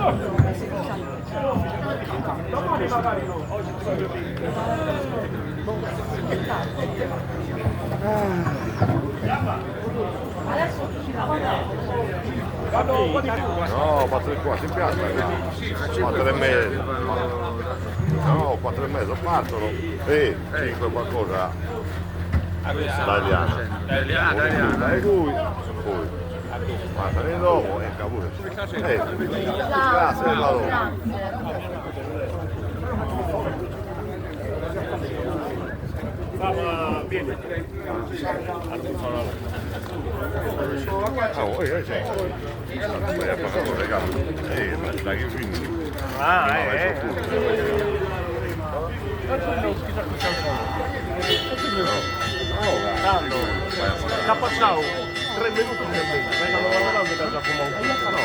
No, 4,4 in piazza, 4,5. No, 4,5 partono. 5 qualcosa. Italiana. E lui. Ma se ne dopo, pure. Grazie, Vieni. Capo ciao, 3 minuti e mezzo. Venga, non guardare che già fumare un po'. No.